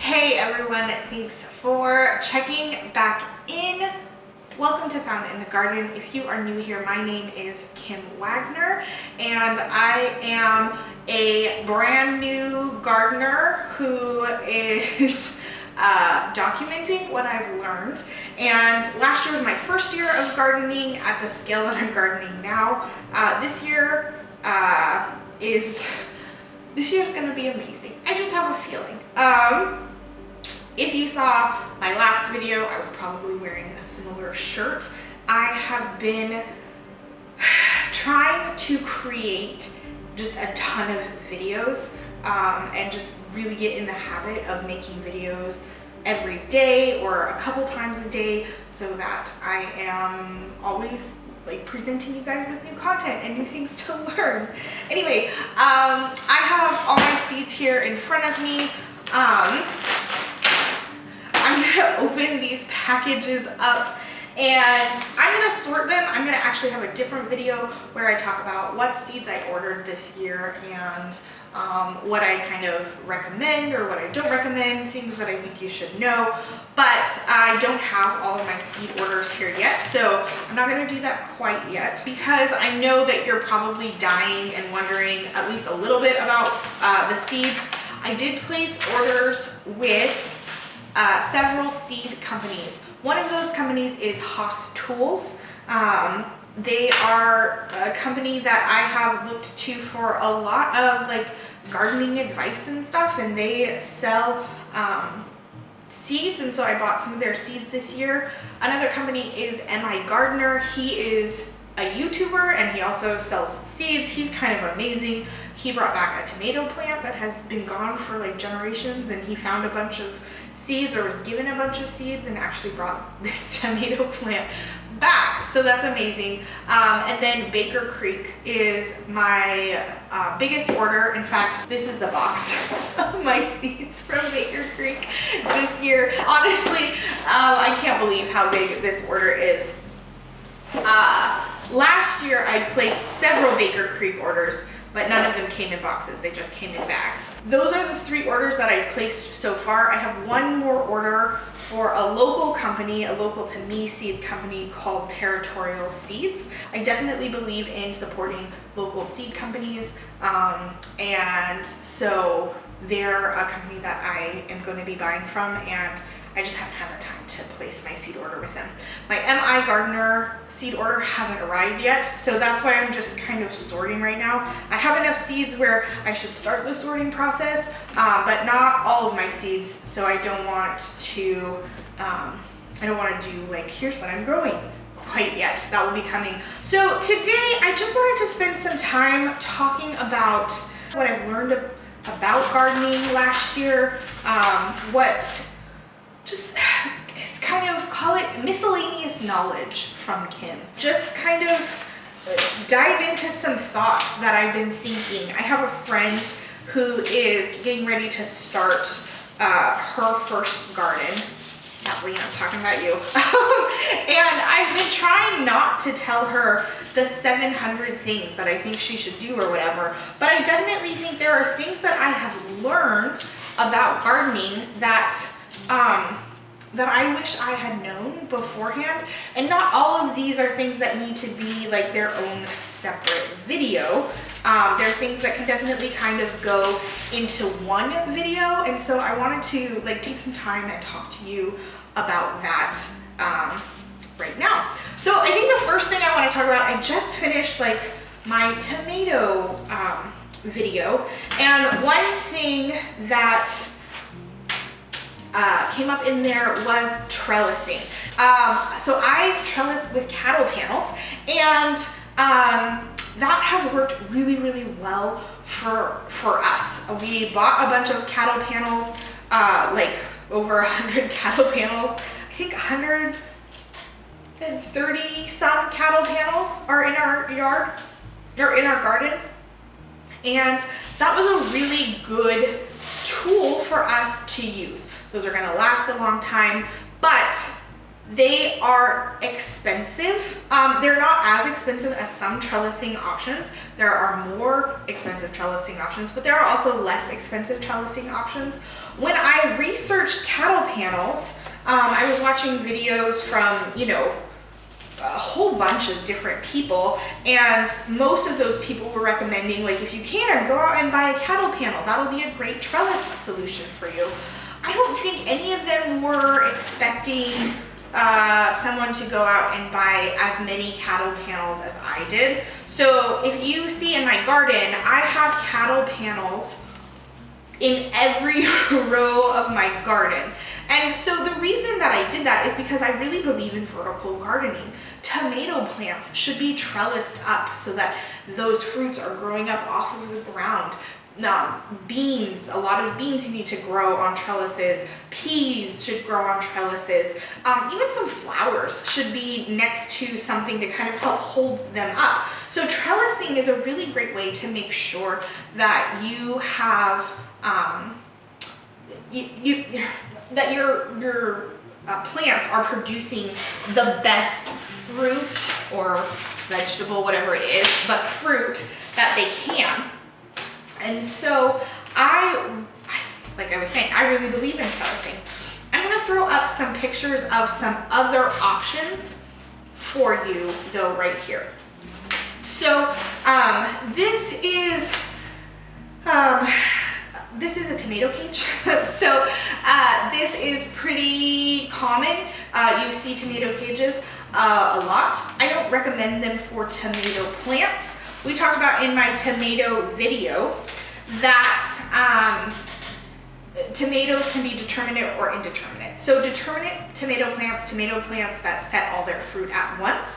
Hey everyone, thanks for checking back in. Welcome to Found in the Garden. If you are new here, my name is Kim Wagner and I am a brand new gardener who is documenting what I've learned. And last year was my first year of gardening at the scale that I'm gardening now. This year is going to be amazing. I just have a feeling. If you saw my last video, I was probably wearing a similar shirt. I have been trying to create just a ton of videos and just really get in the habit of making videos every day or a couple times a day so that I am always like presenting you guys with new content and new things to learn. Anyway, I have all my seeds here in front of me. I'm gonna open these packages up and I'm gonna sort them. I'm gonna actually have a different video where I talk about what seeds I ordered this year and what I kind of recommend or what I don't recommend, things that I think you should know. But I don't have all of my seed orders here yet, so I'm not gonna do that quite yet because I know that you're probably dying and wondering at least a little bit about the seeds. I did place orders with several seed companies. One of those companies is Haas Tools. They are a company that I have looked to for a lot of like gardening advice and stuff, and they sell seeds, and so I bought some of their seeds this year. Another company is M.I. Gardener. He is a YouTuber and he also sells seeds. He's kind of amazing. He brought back a tomato plant that has been gone for like generations, and he found a bunch of seeds or was given a bunch of seeds and actually brought this tomato plant back. So that's amazing. And then Baker Creek is my biggest order. In fact, this is the box of my seeds from Baker Creek this year. Honestly, I can't believe how big this order is. Last year I placed several Baker Creek orders, but none of them came in boxes. They just came in bags. Those are the 3 orders that I've placed so far. I have one more order for a local company, a local to me seed company called Territorial Seeds. I definitely believe in supporting local seed companies. And so they're a company that I am going to be buying from, and I just haven't had the time to place my seed order with them. My M.I. Gardener seed order hasn't arrived yet, so that's why I'm just kind of sorting right now. I have enough seeds where I should start the sorting process, but not all of my seeds, so I don't want to do like, here's what I'm growing quite yet. That will be coming. So today I just wanted to spend some time talking about what I've learned about gardening last year, kind of call it miscellaneous knowledge from Kim. Just kind of dive into some thoughts that I've been thinking. I have a friend who is getting ready to start her first garden. Kathleen, I'm talking about you. And I've been trying not to tell her the 700 things that I think she should do or whatever, but I definitely think there are things that I have learned about gardening that I wish I had known beforehand. And not all of these are things that need to be like their own separate video. There are things that can definitely kind of go into one video. And so I wanted to like take some time and talk to you about that right now. So I think the first thing I want to talk about, I just finished like my tomato video. And one thing that came up in there was trellising. So I trellis with cattle panels, and that has worked really, really well for us. We bought a bunch of cattle panels, like over 100 cattle panels. I think 130 some cattle panels are in our yard, or in our garden. And that was a really good tool for us to use. Those are gonna last a long time, but they are expensive. They're not as expensive as some trellising options. There are more expensive trellising options, but there are also less expensive trellising options. When I researched panels, I was watching videos from, you know, a whole bunch of different people, and most of those people were recommending, like, if you can, go out and buy a cattle panel. That'll be a great trellis solution for you. I don't think any of them were expecting someone to go out and buy as many cattle panels as I did. So if you see in my garden, I have cattle panels in every row of my garden. And so the reason that I did that is because I really believe in vertical gardening. Tomato plants should be trellised up so that those fruits are growing up off of the ground. Beans, a lot of beans you need to grow on trellises. Peas should grow on trellises. Even some flowers should be next to something to kind of help hold them up. So trellising is a really great way to make sure that you have that your plants are producing the best fruit or vegetable, whatever it is, but fruit that they can. And so like I was saying, I really believe in trellising. I'm gonna throw up some pictures of some other options for you though right here. So this is a tomato cage. So this is pretty common. You see tomato cages a lot. I don't recommend them for tomato plants. We talked about in my tomato video that tomatoes can be determinate or indeterminate. So determinate tomato plants that set all their fruit at once,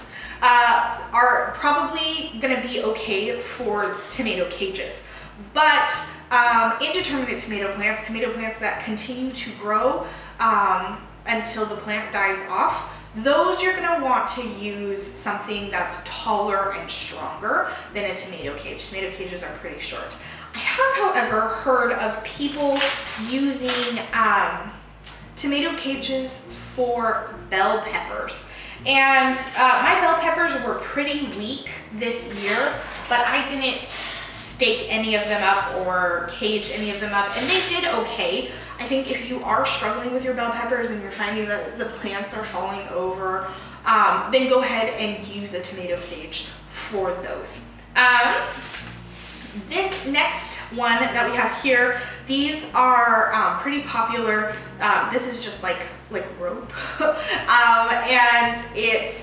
are probably gonna be okay for tomato cages. But indeterminate tomato plants that continue to grow until the plant dies off, those you're gonna want to use something that's taller and stronger than a tomato cage. Tomato cages are pretty short. I have, however, heard of people using tomato cages for bell peppers. And my bell peppers were pretty weak this year, but I didn't stake any of them up or cage any of them up, and they did okay. I think if you are struggling with your bell peppers and you're finding that the plants are falling over, then go ahead and use a tomato cage for those. This next one that we have here, these are pretty popular. This is just like rope, and it's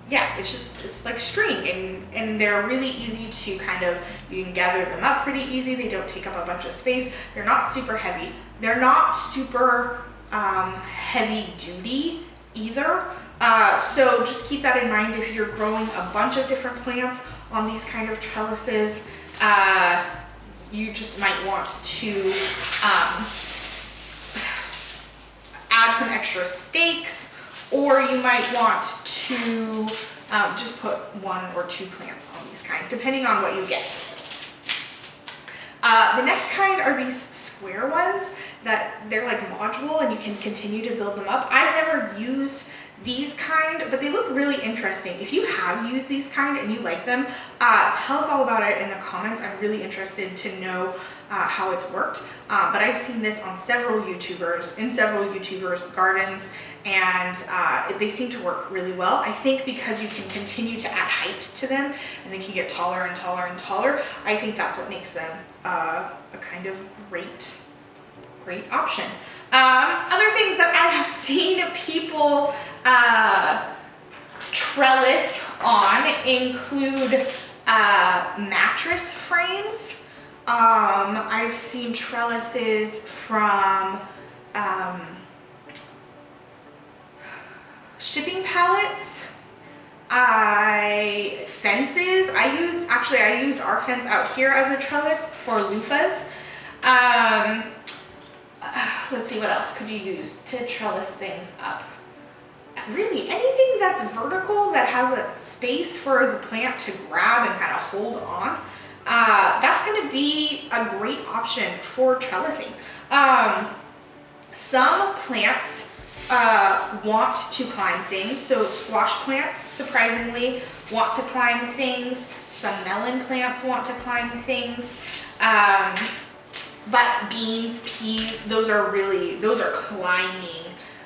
yeah, it's like string, and they're really easy to kind of, you can gather them up pretty easy. They don't take up a bunch of space. They're not super heavy. They're not super heavy duty either. So just keep that in mind if you're growing a bunch of different plants on these kind of trellises. You just might want to add some extra stakes, or you might want to just put 1 or 2 plants on these kind, depending on what you get. The next kind are these square ones that they're like module and you can continue to build them up. I've never used these kind, but they look really interesting. If you have used these kind and you like them, tell us all about it in the comments. I'm really interested to know how it's worked. But I've seen this on several YouTubers' gardens, and they seem to work really well. I think because you can continue to add height to them and they can get taller and taller and taller, I think that's what makes them a kind of great option. Other things that I have seen people trellis on include mattress frames. I've seen trellises from shipping pallets, fences. I used our fence out here as a trellis for loofahs. Let's see, what else could you use to trellis things up? Really, anything that's vertical that has a space for the plant to grab and kind of hold on, that's going to be a great option for trellising. Some plants want to climb things. So squash plants, surprisingly, want to climb things. Some melon plants want to climb things. But beans, peas, those are climbing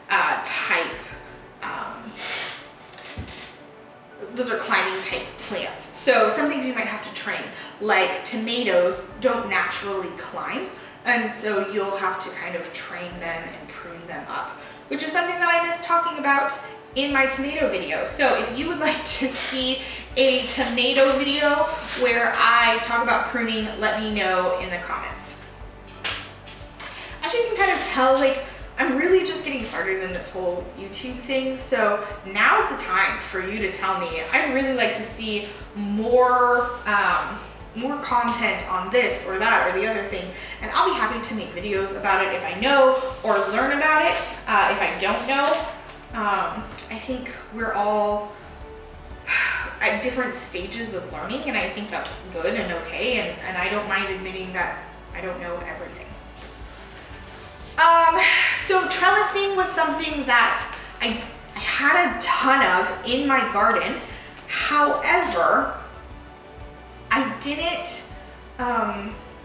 type, those are climbing type plants. So some things you might have to train, like tomatoes don't naturally climb. And so you'll have to kind of train them and prune them up, which is something that I missed talking about in my tomato video. So if you would like to see a tomato video where I talk about pruning, let me know in the comments. As you can kind of tell, like, I'm really just getting started in this whole YouTube thing. So now's the time for you to tell me. I'd really like to see more content on this or that or the other thing, and I'll be happy to make videos about it if I know, or learn about it if I don't know. I think we're all at different stages of learning, and I think that's good and okay, and I don't mind admitting that I don't know everything. So trellising was something that I had a ton of in my garden. However,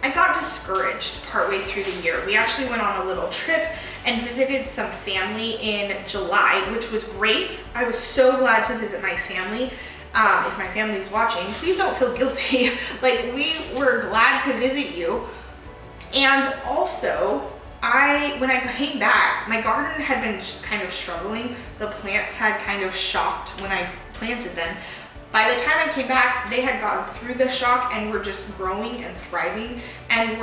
I got discouraged partway through the year. We actually went on a little trip and visited some family in July, which was great. I was so glad to visit my family. If my family's watching, please don't feel guilty. Like, we were glad to visit you. And also, when I came back, my garden had been kind of struggling. The plants had kind of shocked when I planted them. By the time I came back, they had gotten through the shock and were just growing and thriving, and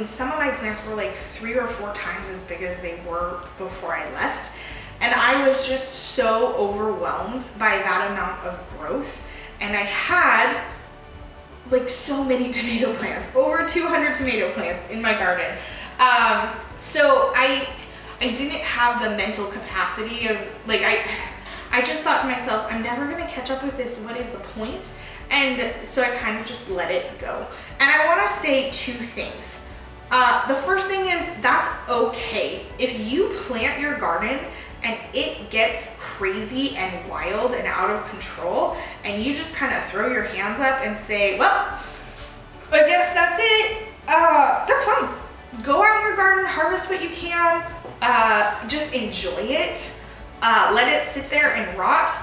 some of my plants were like 3 or 4 times as big as they were before I left. And I was just so overwhelmed by that amount of growth. And I had like so many tomato plants, over 200 tomato plants in my garden. So I didn't have the mental capacity of, like, I just thought to myself, I'm never gonna catch up with this, what is the point? And so I kind of just let it go. And I wanna say 2 things. The first thing is, that's okay. If you plant your garden and it gets crazy and wild and out of control, and you just kind of throw your hands up and say, well, I guess that's it, that's fine. Go out in your garden, harvest what you can, just enjoy it. Let it sit there and rot.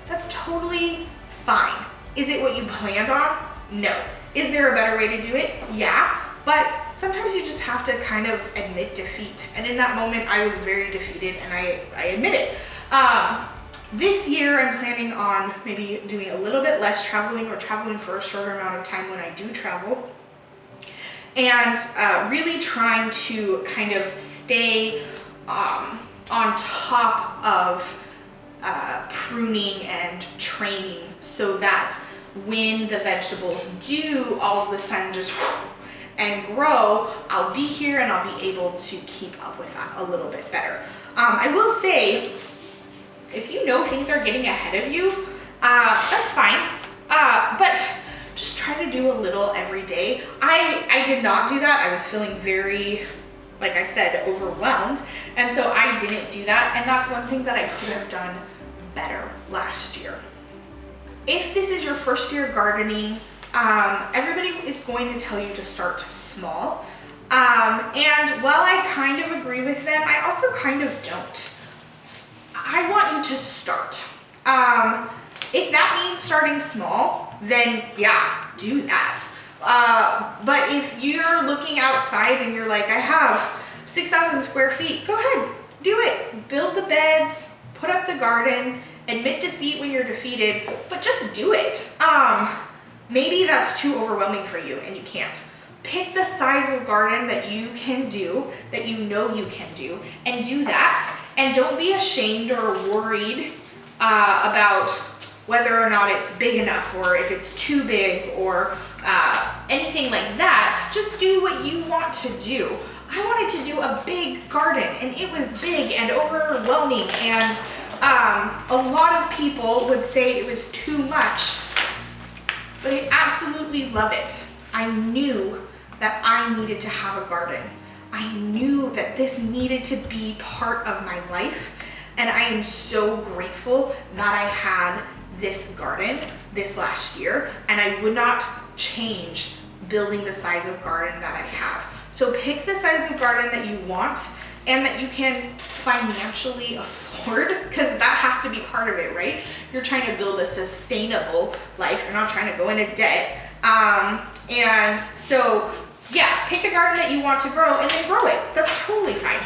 That's totally fine. Is it what you planned on? No. Is there a better way to do it? Yeah. But sometimes you just have to kind of admit defeat. And in that moment, I was very defeated, and I admit it. This year, I'm planning on maybe doing a little bit less traveling, or traveling for a shorter amount of time when I do travel. And really trying to kind of stay on top of pruning and training, so that when the vegetables do all of a sudden just and grow, I'll be here and I'll be able to keep up with that a little bit better. I will say, if you know things are getting ahead of you, that's fine, but just try to do a little every day. I did not do that. I was feeling very, like I said, overwhelmed, and so I didn't do that, and that's one thing that I could have done better last year. If this is your first year gardening, everybody is going to tell you to start small, and while I kind of agree with them, I also kind of don't. I want you to start. If that means starting small, then yeah, do that. But if you're looking outside and you're like, I have 6,000 square feet, go ahead, do it. Build the beds, put up the garden, admit defeat when you're defeated, but just do it. Maybe that's too overwhelming for you and you can't. Pick the size of garden that you can do, that you know you can do, and do that. And don't be ashamed or worried about whether or not it's big enough, or if it's too big, or anything like that. Just do what you want to do. I wanted to do a big garden, and it was big and overwhelming, and a lot of people would say it was too much, but I absolutely love it. I knew that I needed to have a garden. I knew that this needed to be part of my life, and I am so grateful that I had this garden this last year, and I would not change building the size of garden that I have. So pick the size of garden that you want and that you can financially afford, because that has to be part of it, right? You're trying to build a sustainable life. You're not trying to go into debt. And so, yeah, pick the garden that you want to grow and then grow it. That's totally fine.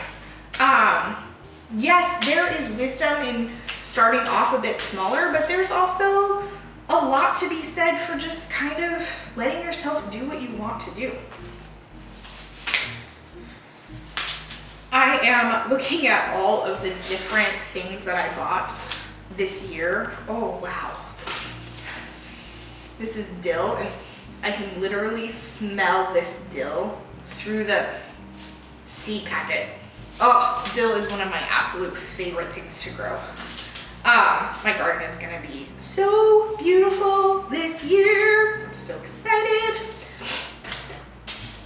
Yes, there is wisdom in starting off a bit smaller, but there's also a lot to be said for just kind of letting yourself do what you want to do. I am looking at all of the different things that I bought this year. Oh, wow. This is dill, and I can literally smell this dill through the seed packet. Oh, dill is one of my absolute favorite things to grow. My garden is gonna be so beautiful this year. I'm so excited.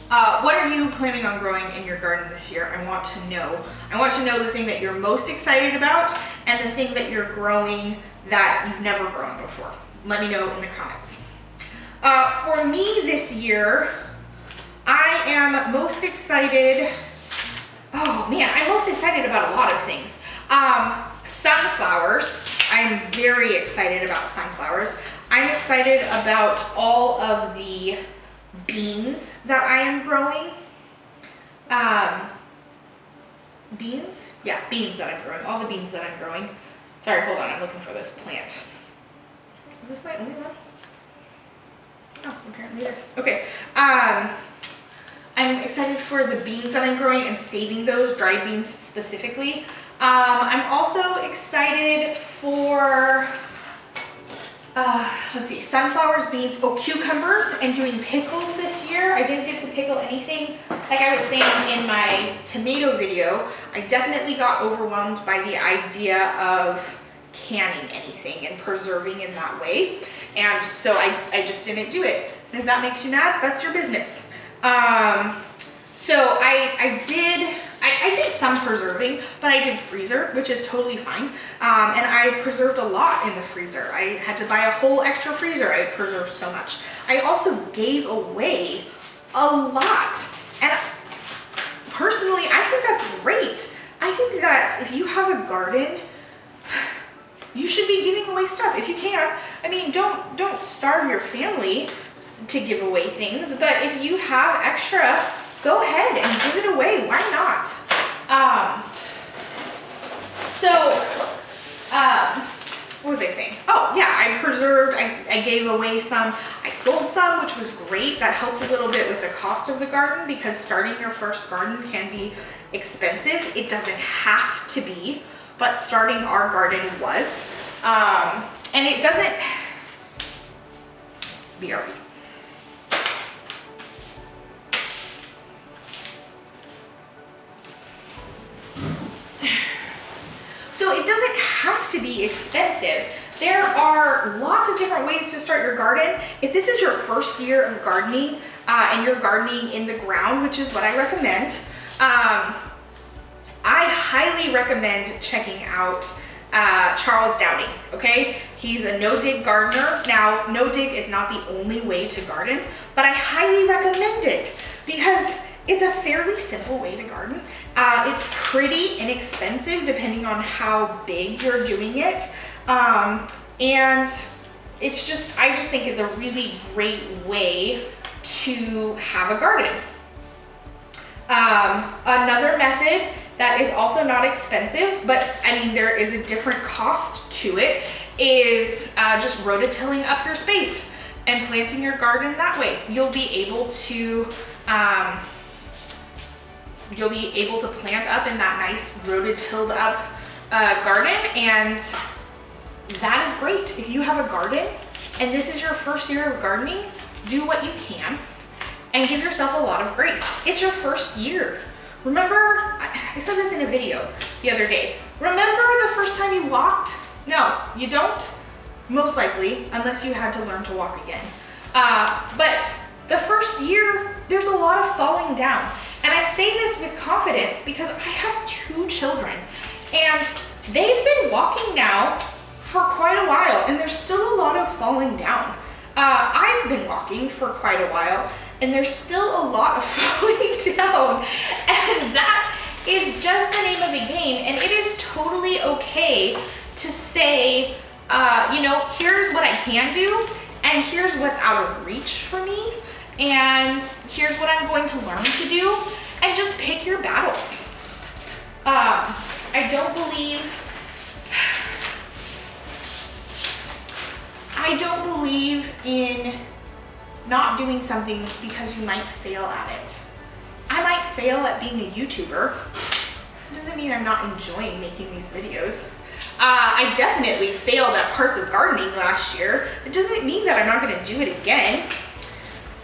What are you planning on growing in your garden this year? I want to know. I want to know the thing that you're most excited about and the thing that you're growing that you've never grown before. Let me know in the comments. For me this year, I am most excited. Oh man, I'm most excited about a lot of things. Sunflowers. I'm very excited about sunflowers. I'm excited about all of the beans that I am growing. Beans? Yeah, beans that I'm growing. All the beans that I'm growing. Sorry, hold on. I'm looking for this plant. Is this my only one? Oh, apparently it is. Okay. I'm excited for the beans that I'm growing and saving those, dried beans specifically. I'm also excited for, let's see, sunflowers, beans, cucumbers, and doing pickles this year. I didn't get to pickle anything. Like I was saying in my tomato video, I definitely got overwhelmed by the idea of canning anything and preserving in that way. And so I just didn't do it. And if that makes you mad, that's your business. So I did some preserving, but I did freezer, which is totally fine. And I preserved a lot in the freezer. I had to buy a whole extra freezer. I preserved so much. I also gave away a lot. And personally, I think that's great. I think that if you have a garden, you should be giving away stuff if you can. I mean, don't starve your family to give away things, but if you have extra, go ahead and give it away. Why not? What was I saying? Oh yeah, I preserved, I gave away some, I sold some, which was great. That helped a little bit with the cost of the garden, because starting your first garden can be expensive. It doesn't have to be, but starting our garden was. And it doesn't, BRB. So it doesn't have to be expensive. There are lots of different ways to start your garden. If this is your first year of gardening and you're gardening in the ground, which is what I recommend, I highly recommend checking out Charles Dowding, okay? He's a no-dig gardener. Now, no-dig is not the only way to garden, but I highly recommend it because it's a fairly simple way to garden. It's pretty inexpensive depending on how big you're doing it. And it's just, I just think it's a really great way to have a garden. Another method that is also not expensive, but I mean, there is a different cost to it, is just rototilling up your space and planting your garden that way. You'll be able to plant up in that nice rototilled up garden, and that is great. If you have a garden and this is your first year of gardening, do what you can and give yourself a lot of grace. It's your first year. Remember, I said this in a video the other day. Remember the first time you walked? No, you don't, most likely, unless you had to learn to walk again. But the first year, there's a lot of falling down. And I say this with confidence because I have 2 children and they've been walking now for quite a while, and there's still a lot of falling down. I've been walking for quite a while, and there's still a lot of falling down. And that is just the name of the game. And it is totally okay to say, you know, here's what I can do, and here's what's out of reach for me, and here's what I'm going to learn to do, and just pick your battles. I don't believe in not doing something because you might fail at it. I might fail at being a YouTuber. It doesn't mean I'm not enjoying making these videos. I definitely failed at parts of gardening last year. It doesn't mean that I'm not gonna do it again.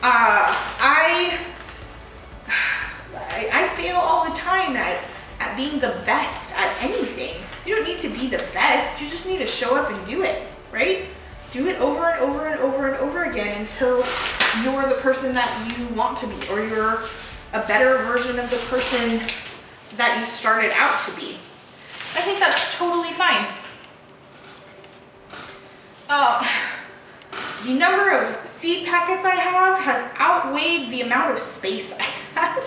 I fail all the time at being the best at anything. You don't need to be the best, you just need to show up and do it, right? Do it over and over and over and over again until you're the person that you want to be, or you're a better version of the person that you started out to be. I think that's totally fine. The number of seed packets I have has outweighed the amount of space I have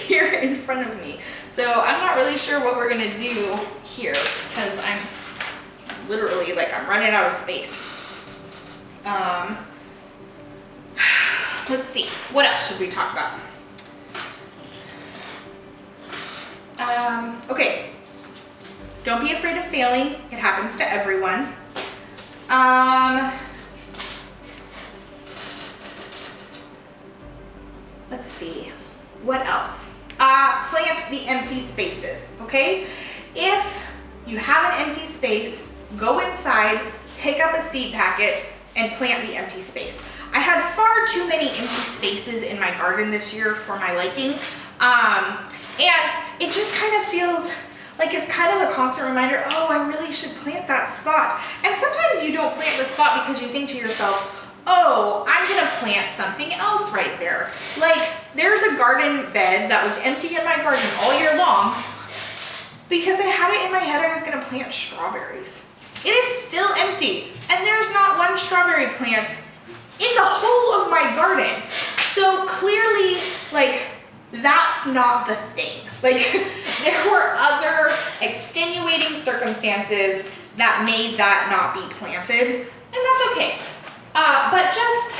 here in front of me. So I'm not really sure what we're gonna do here, because I'm literally, like, I'm running out of space. Let's see, what else should we talk about? Okay, don't be afraid of failing. It happens to everyone. Let's see, what else? Plant the empty spaces, okay? If you have an empty space, go inside, pick up a seed packet, and plant the empty space. I had far too many empty spaces in my garden this year for my liking. And it just kind of feels like it's kind of a constant reminder, oh, I really should plant that spot. And sometimes you don't plant the spot because you think to yourself, oh, I'm gonna plant something else right there. Like, there's a garden bed that was empty in my garden all year long because I had it in my head I was gonna plant strawberries. It is still empty, and there's not one strawberry plant in the whole of my garden. So clearly, like, that's not the thing. Like, there were other extenuating circumstances that made that not be planted, and that's okay. But just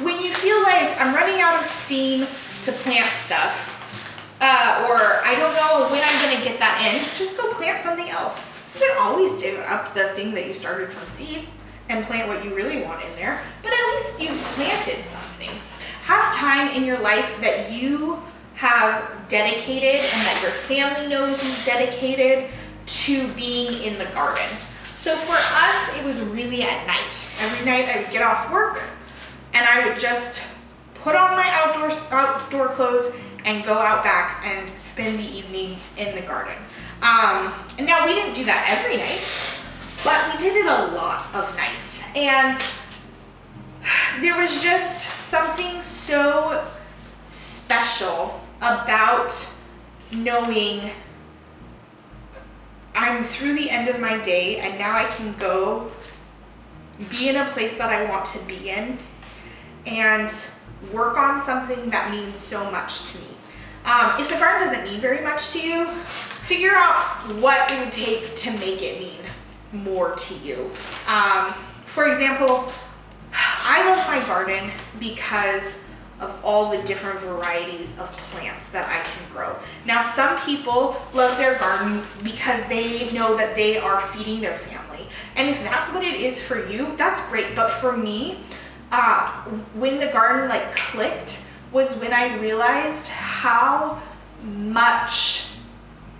when you feel like I'm running out of steam to plant stuff, or I don't know when I'm gonna get that in, just go plant something else. You can always dig up the thing that you started from seed and plant what you really want in there, but at least you've planted something. Have time in your life that you have dedicated and that your family knows you've dedicated to being in the garden. So for us, it was really at night. Every night I would get off work and I would just put on my outdoor clothes and go out back and spend the evening in the garden. And now we didn't do that every night, but we did it a lot of nights. And there was just something so special about knowing I'm through the end of my day and now I can go be in a place that I want to be in and work on something that means so much to me. If the garden doesn't mean very much to you, figure out what it would take to make it mean more to you. For example, I love my garden because of all the different varieties of plants that I can grow. Now, some people love their garden because they know that they are feeding their family. And if that's what it is for you, that's great. But for me, when the garden like clicked was when I realized how much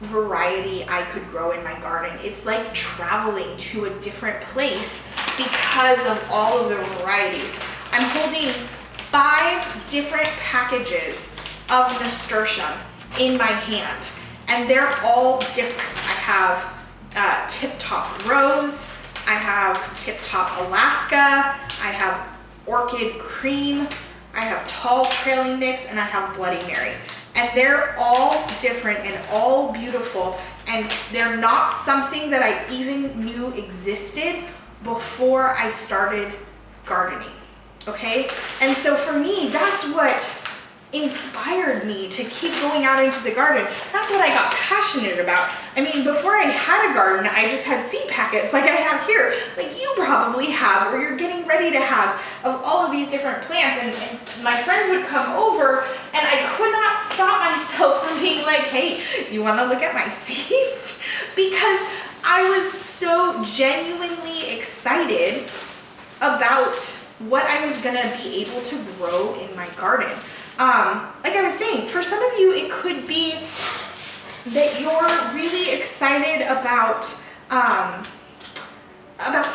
variety I could grow in my garden. It's like traveling to a different place because of all of the varieties. I'm holding 5 different packages of nasturtium in my hand, and they're all different. I have Tip Top Rose, I have Tip Top Alaska, I have Orchid Cream, I have Tall Trailing Mix, and I have Bloody Mary. And they're all different and all beautiful, and they're not something that I even knew existed before I started gardening. okay? And so for me, that's what inspired me to keep going out into the garden. That's what I got passionate about. I mean, before I had a garden, I just had seed packets like I have here, like you probably have, or you're getting ready to have, of all of these different plants. And my friends would come over and I could not stop myself from being like, hey, you want to look at my seeds? Because I was so genuinely excited about what I was gonna be able to grow in my garden. Like I was saying, for some of you, it could be that you're really excited about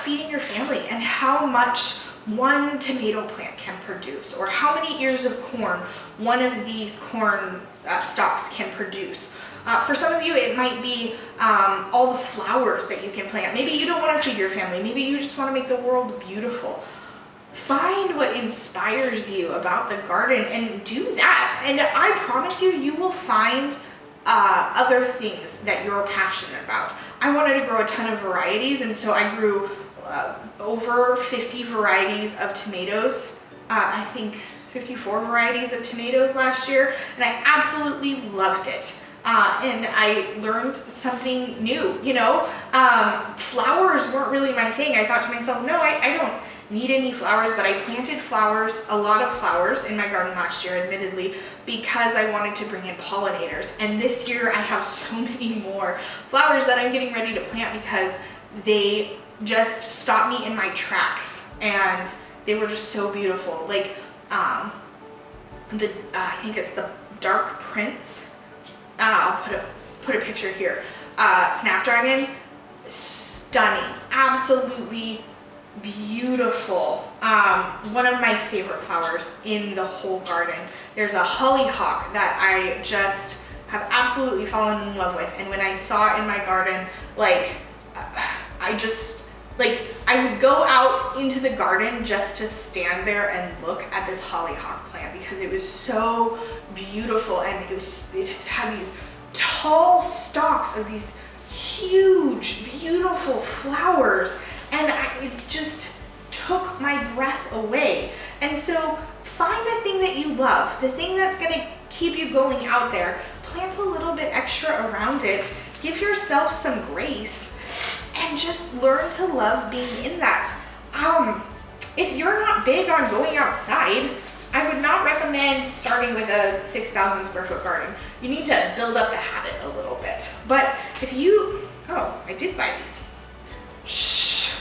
feeding your family and how much one tomato plant can produce, or how many ears of corn one of these corn stalks can produce. For some of you, it might be all the flowers that you can plant. Maybe you don't want to feed your family. Maybe you just want to make the world beautiful. Find what inspires you about the garden and do that. And I promise you, you will find other things that you're passionate about. I wanted to grow a ton of varieties, and so I grew over 50 varieties of tomatoes. I think 54 varieties of tomatoes last year, and I absolutely loved it. And I learned something new, you know. Flowers weren't really my thing. I thought to myself, no, I don't need any flowers, but I planted flowers, a lot of flowers in my garden last year, admittedly, because I wanted to bring in pollinators. And this year I have so many more flowers that I'm getting ready to plant because they just stopped me in my tracks, and they were just so beautiful. Like, I think it's the Dark Prince. I'll put a picture here. Snapdragon, stunning, absolutely beautiful. One of my favorite flowers in the whole garden. There's a hollyhock that I just have absolutely fallen in love with, and when I saw it in my garden, like, I would go out into the garden just to stand there and look at this hollyhock plant because it was so beautiful, and it had these tall stalks of these huge, beautiful flowers, and it just took my breath away. And so find the thing that you love, the thing that's gonna keep you going out there, plant a little bit extra around it, give yourself some grace, and just learn to love being in that. If you're not big on going outside, I would not recommend starting with a 6,000 square foot garden. You need to build up the habit a little bit. But if you, I did buy these. Shh.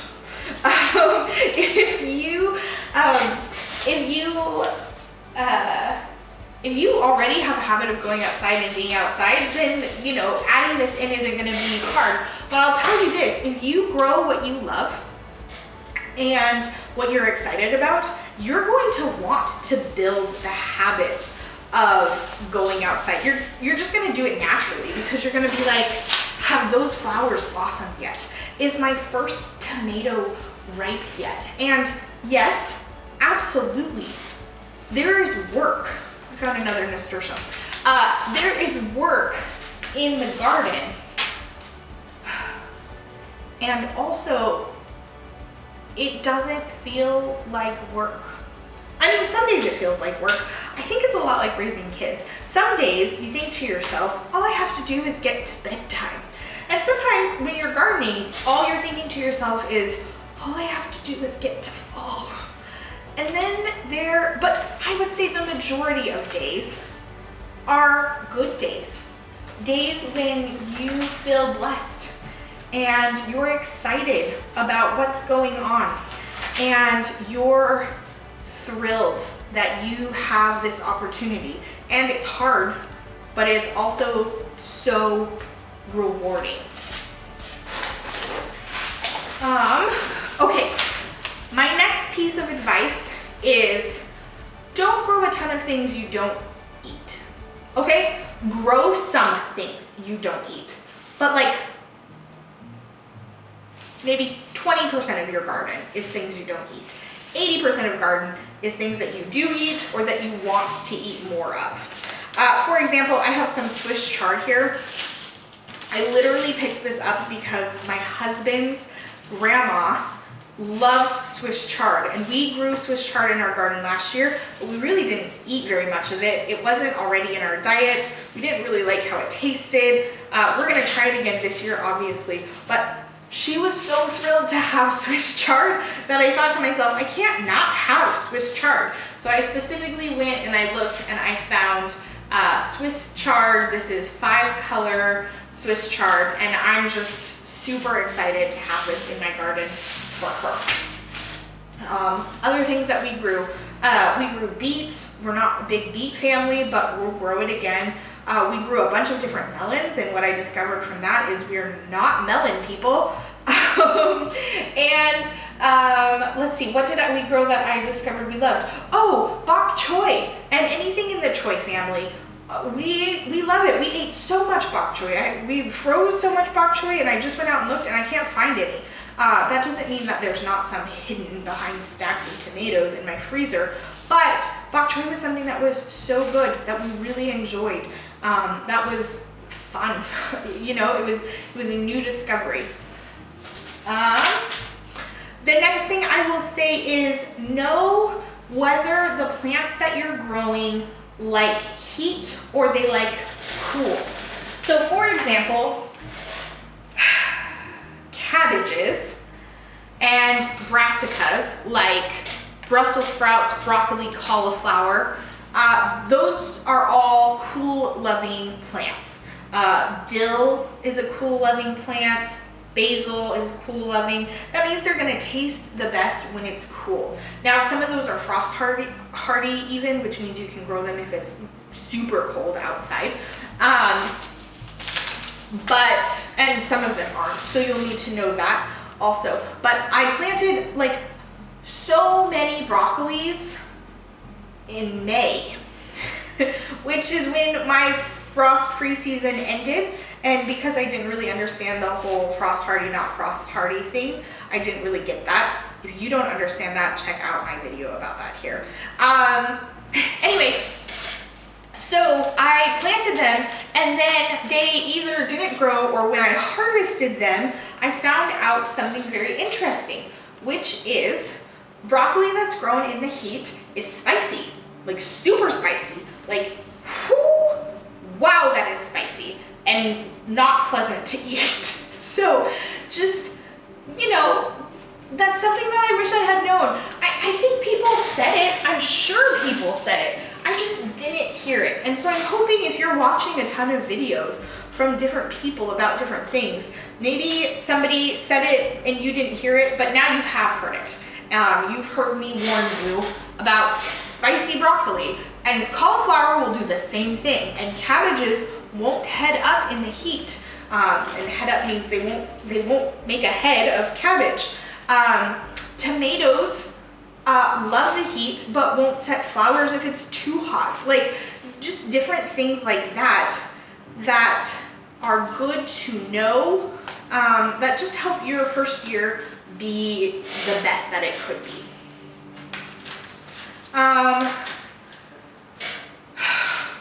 If you already have a habit of going outside and being outside, then, you know, adding this in isn't gonna be hard. But I'll tell you this, if you grow what you love and what you're excited about, you're going to want to build the habit of going outside. You're just gonna do it naturally because you're gonna be like, have those flowers blossomed yet? Is my first tomato ripe yet? And yes, absolutely, there is work. I found another nasturtium. There is work in the garden. And also, it doesn't feel like work. I mean, some days it feels like work. I think it's a lot like raising kids. Some days you think to yourself, all I have to do is get to bedtime. And sometimes when you're gardening, all you're thinking to yourself is, all I have to do is get to fall. And then but I would say the majority of days are good days. Days when you feel blessed and you're excited about what's going on and you're thrilled that you have this opportunity. And it's hard, but it's also so rewarding. Okay, my next piece of advice is don't grow a ton of things you don't eat. Okay? Grow some things you don't eat. But like maybe 20% of your garden is things you don't eat. 80% of garden is things that you do eat or that you want to eat more of. For example, I have some Swiss chard here. I literally picked this up because my husband's grandma loves Swiss chard, and we grew Swiss chard in our garden last year, but we really didn't eat very much of it. It wasn't already in our diet. We didn't really like how it tasted. We're gonna try it again this year, obviously, but she was so thrilled to have Swiss chard that I thought to myself, I can't not have Swiss chard. So I specifically went and I looked and I found Swiss chard. This is 5-color Swiss chard, and I'm just super excited to have this in my garden for her. Other things that we grew beets. We're not a big beet family, but we'll grow it again. We grew a bunch of different melons, and what I discovered from that is we're not melon people. Let's see, what did we grow that I discovered we loved? Oh, bok choy, and anything in the choy family. We love it. We ate so much bok choy. We froze so much bok choy, and I just went out and looked, and I can't find any. That doesn't mean that there's not some hidden behind stacks of tomatoes in my freezer, but bok choy was something that was so good that we really enjoyed. That was fun. You know, it was a new discovery. The next thing I will say is know whether the plants that you're growing like heat or they like cool. So for example, cabbages and brassicas like Brussels sprouts, broccoli, cauliflower, those are all cool loving plants. Dill is a cool loving plant. Basil is cool loving. That means they're going to taste the best when it's cool. Now some of those are frost hardy even, which means you can grow them if it's super cold outside. And some of them aren't, so you'll need to know that also. But I planted like so many broccolis in May, which is when my frost-free season ended. And because I didn't really understand the whole frost hardy, not frost hardy thing, I didn't really get that. If you don't understand that, check out my video about that here. Anyway, so I planted them, and then they either didn't grow, or when I harvested them, I found out something very interesting, which is broccoli that's grown in the heat is spicy, like super spicy. Like, whoo, wow, that is spicy. And not pleasant to eat. So just, you know, that's something that I wish I had known. I think people said it. I'm sure people said it. I just didn't hear it. And so I'm hoping if you're watching a ton of videos from different people about different things, maybe somebody said it and you didn't hear it, but now you have heard it. You've heard me warn you about spicy broccoli, and cauliflower will do the same thing, and cabbages won't head up in the heat, and head up means they won't make a head of cabbage. Tomatoes love the heat but won't set flowers if it's too hot. Like just different things like that are good to know, that just help your first year be the best that it could be.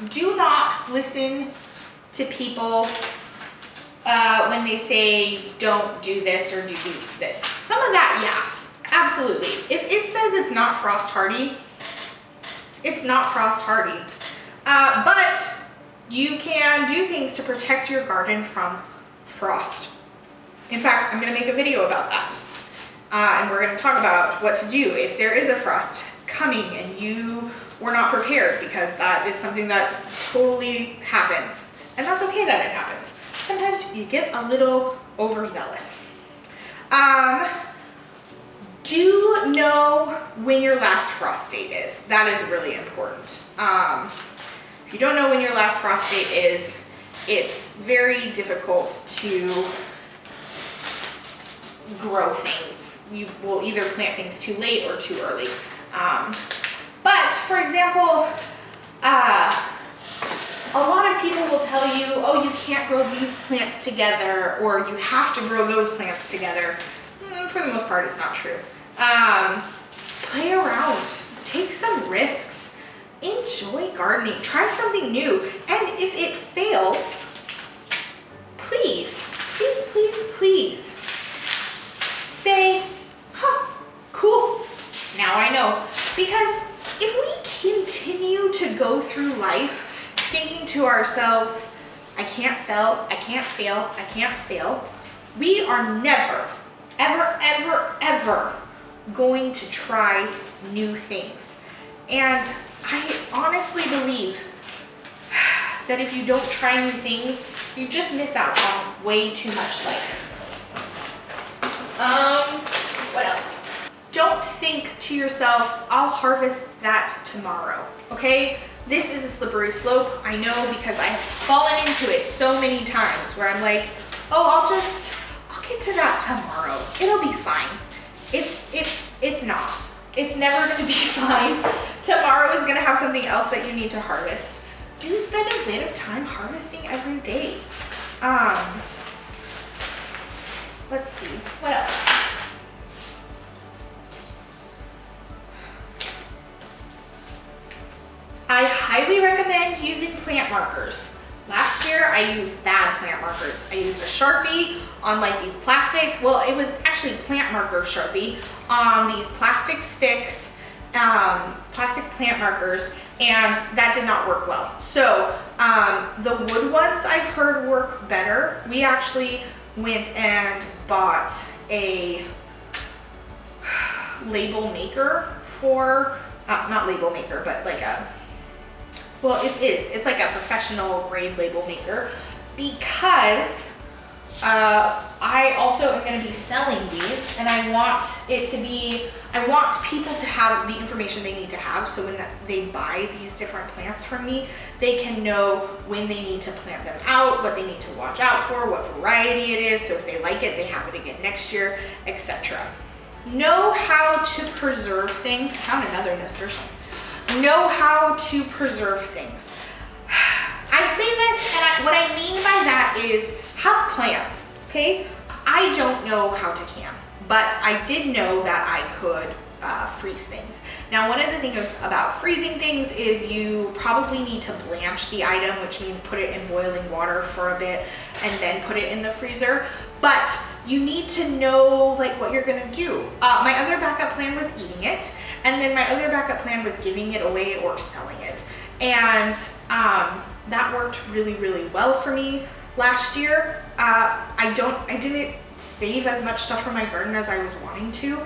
Do not listen to people when they say don't do this or do this. Some of that, yeah, absolutely. If it says it's not frost hardy, it's not frost hardy. But you can do things to protect your garden from frost. In fact, I'm going to make a video about that. And we're going to talk about what to do if there is a frost coming and you were not prepared, because that is something that totally happens. And that's okay that it happens. Sometimes you get a little overzealous. Do know when your last frost date is. That is really important. If you don't know when your last frost date is, it's very difficult to grow things. You will either plant things too late or too early. But for example, a lot of people will tell you, oh, you can't grow these plants together, or you have to grow those plants together. For the most part, it's not true. Play around, take some risks, enjoy gardening, try something new. And if it fails, please, please, please, please say, huh, fail, I can't fail, I can't fail. We are never, ever, ever, ever going to try new things. And I honestly believe that if you don't try new things, you just miss out on way too much life. What else? Don't think to yourself, I'll harvest that tomorrow, okay? This is a slippery slope. I know, because I have fallen into it so many times where I'm like, oh, I'll get to that tomorrow. It'll be fine. It's not. It's never gonna be fine. Tomorrow is gonna have something else that you need to harvest. Do spend a bit of time harvesting every day. Let's see, what else? I highly recommend using plant markers. Last year I used bad plant markers. I used a Sharpie on like these plastic, well, it was actually plant marker Sharpie on these plastic sticks, plastic plant markers, and that did not work well. So the wood ones I've heard work better. We actually went and bought a label maker for, not label maker, but like a, well, it's like a professional grade label maker, because I also am going to be selling these, and I want people to have the information they need to have, so when they buy these different plants from me, they can know when they need to plant them out, what they need to watch out for, what variety it is, so if they like it, they have it again next year, etc. Know how to preserve things. I found another nasturtium. Know how to preserve things. I say this, and what I mean by that is have plans, okay? I don't know how to can, but I did know that I could freeze things. Now, one of the things about freezing things is you probably need to blanch the item, which means put it in boiling water for a bit and then put it in the freezer. But you need to know like what you're gonna do. My other backup plan was eating it, and then my other backup plan was giving it away or selling it. And that worked really, really well for me last year. I didn't save as much stuff from my garden as I was wanting to.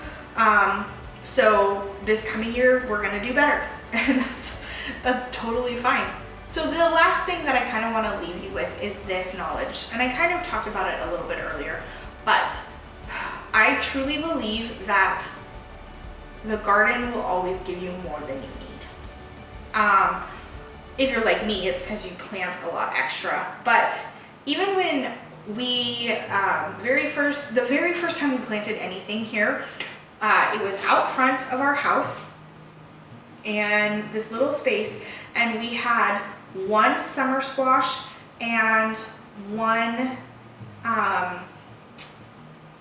So this coming year, we're gonna do better. And that's totally fine. So the last thing that I kind of want to leave you with is this knowledge. And I kind of talked about it a little bit earlier, but I truly believe that the garden will always give you more than you need. If you're like me, it's because you plant a lot extra. But even when we, the very first time we planted anything here, it was out front of our house and this little space, and we had one summer squash and one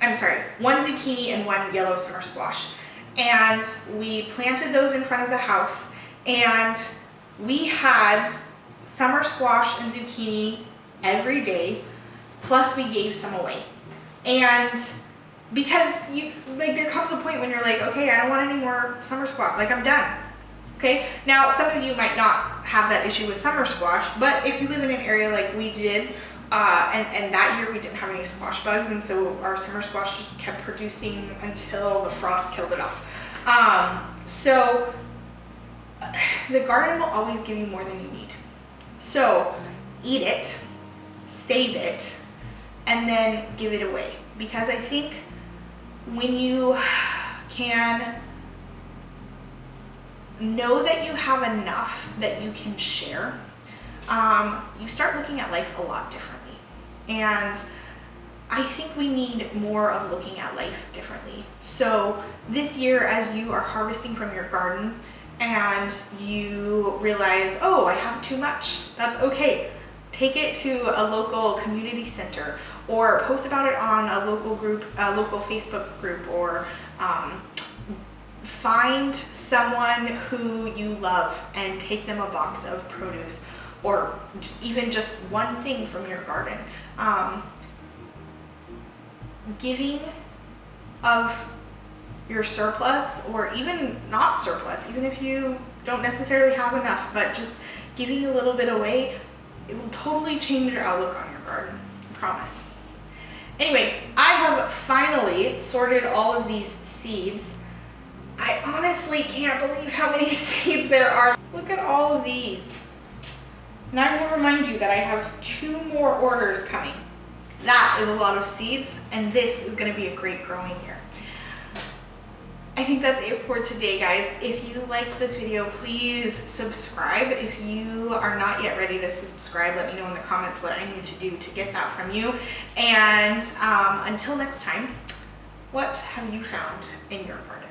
zucchini and one yellow summer squash. And we planted those in front of the house, and we had summer squash and zucchini every day, plus we gave some away. And because there comes a point when you're like, okay, I don't want any more summer squash, like I'm done. Okay, now some of you might not have that issue with summer squash, but if you live in an area like we did, and that year we didn't have any squash bugs, and so our summer squash just kept producing until the frost killed it off. So the garden will always give you more than you need. So eat it, save it, and then give it away. Because I think when you can know that you have enough that you can share, you start looking at life a lot differently. And I think we need more of looking at life differently. So this year, as you are harvesting from your garden and you realize, oh, I have too much, that's okay. Take it to a local community center, or post about it on a local group, a local Facebook group, or find someone who you love and take them a box of produce, or even just one thing from your garden. Giving of your surplus, or even not surplus, even if you don't necessarily have enough, but just giving a little bit away, it will totally change your outlook on your garden, I promise. Anyway, I have finally sorted all of these seeds. I honestly can't believe how many seeds there are. Look at all of these. And I will remind you that I have 2 more orders coming. That is a lot of seeds, and this is going to be a great growing year. I think that's it for today, guys. If you liked this video, please subscribe. If you are not yet ready to subscribe, let me know in the comments what I need to do to get that from you. And until next time, what have you found in your garden?